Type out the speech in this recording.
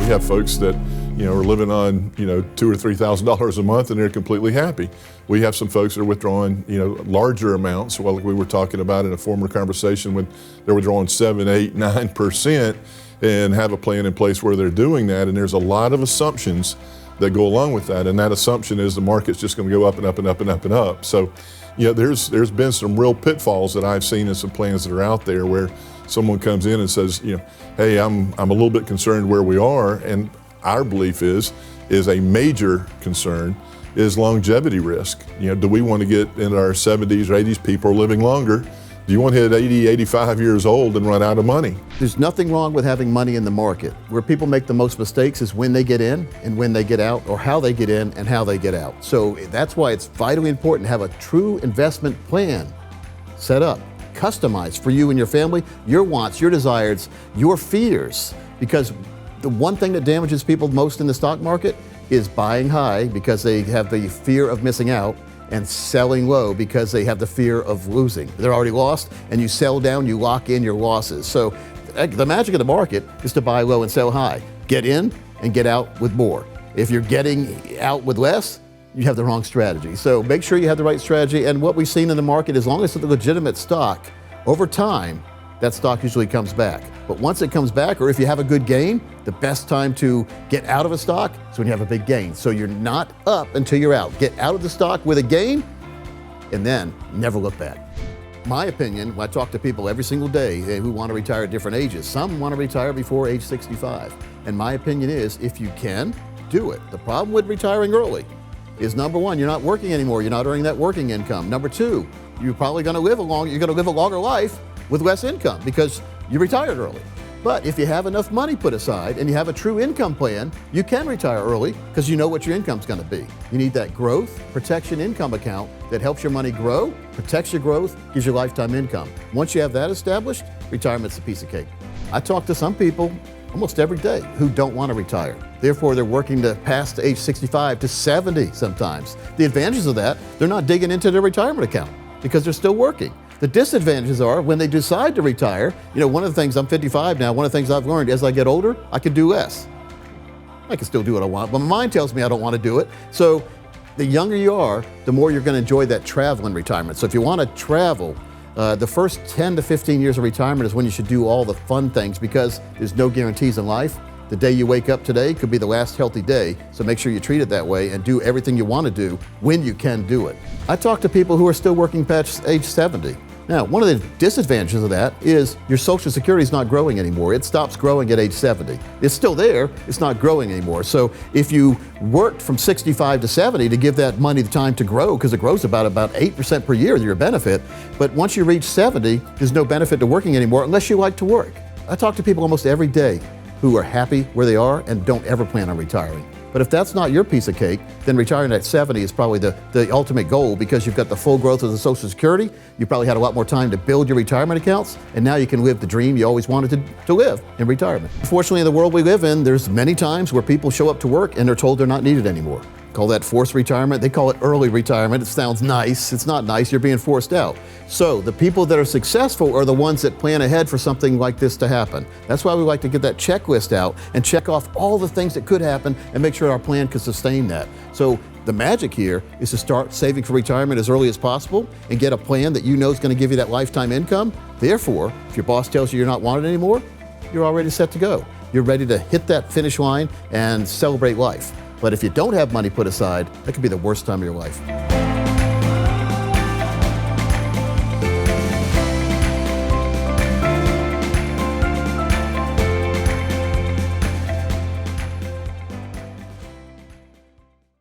have folks that, are living on, $2,000 or $3,000 a month and they're completely happy. We have some folks that are withdrawing, larger amounts. Well, like we were talking about in a former conversation when they're withdrawing 7, 8, 9% and have a plan in place where they're doing that. And there's a lot of assumptions that go along with that. And that assumption is the market's just going to go up and up and up and up and up. So, there's been some real pitfalls that I've seen in some plans that are out there where someone comes in and says, hey, I'm a little bit concerned where we are. And our belief is a major concern is longevity risk. Do we want to get into our 70s or 80s? People are living longer. Do you want to hit 80, 85 years old and run out of money? There's nothing wrong with having money in the market. Where people make the most mistakes is when they get in and when they get out, or how they get in and how they get out. So that's why it's vitally important to have a true investment plan set up, customized for you and your family, your wants, your desires, your fears. Because the one thing that damages people most in the stock market is buying high because they have the fear of missing out, and selling low because they have the fear of losing. They're already lost, and you sell down, you lock in your losses. So the magic of the market is to buy low and sell high. Get in and get out with more. If you're getting out with less, you have the wrong strategy. So make sure you have the right strategy. And what we've seen in the market, as long as it's a legitimate stock, over time, that stock usually comes back. But once it comes back, or if you have a good gain, the best time to get out of a stock is when you have a big gain. So you're not up until you're out. Get out of the stock with a gain, and then never look back. My opinion, I talk to people every single day who want to retire at different ages. Some want to retire before age 65. And my opinion is, if you can, do it. The problem with retiring early is, number one, you're not working anymore. You're not earning that working income. Number two, you're probably going to live a longer life with less income because you retired early. But if you have enough money put aside and you have a true income plan, you can retire early because you know what your income's going to be. You need that growth protection income account that helps your money grow, protects your growth, gives you lifetime income. Once you have that established, retirement's a piece of cake. I talk to some people almost every day who don't want to retire. Therefore, they're working to past age 65 to 70 sometimes. The advantages of that, they're not digging into their retirement account because they're still working. The disadvantages are when they decide to retire. One of the things, I'm 55 now, one of the things I've learned as I get older, I can do less. I can still do what I want, but my mind tells me I don't want to do it. So the younger you are, the more you're going to enjoy that travel in retirement. So if you want to travel, the first 10 to 15 years of retirement is when you should do all the fun things, because there's no guarantees in life. The day you wake up today could be the last healthy day, so make sure you treat it that way and do everything you want to do when you can do it. I talk to people who are still working past age 70. Now, one of the disadvantages of that is your Social Security is not growing anymore. It stops growing at age 70. It's still there, it's not growing anymore. So if you worked from 65 to 70 to give that money the time to grow, because it grows about 8% per year, your benefit, but once you reach 70, there's no benefit to working anymore unless you like to work. I talk to people almost every day who are happy where they are and don't ever plan on retiring. But if that's not your piece of cake, then retiring at 70 is probably the ultimate goal, because you've got the full growth of the Social Security. You probably had a lot more time to build your retirement accounts, and now you can live the dream you always wanted to live in retirement. Unfortunately, in the world we live in, there's many times where people show up to work and they're told they're not needed anymore. Call that forced retirement. They call it early retirement. It sounds nice. It's not nice. You're being forced out. So the people that are successful are the ones that plan ahead for something like this to happen. That's why we like to get that checklist out and check off all the things that could happen and make sure our plan can sustain that. So the magic here is to start saving for retirement as early as possible and get a plan that you know is going to give you that lifetime income. Therefore, if your boss tells you you're not wanted anymore, you're already set to go. You're ready to hit that finish line and celebrate life. But if you don't have money put aside, that could be the worst time of your life.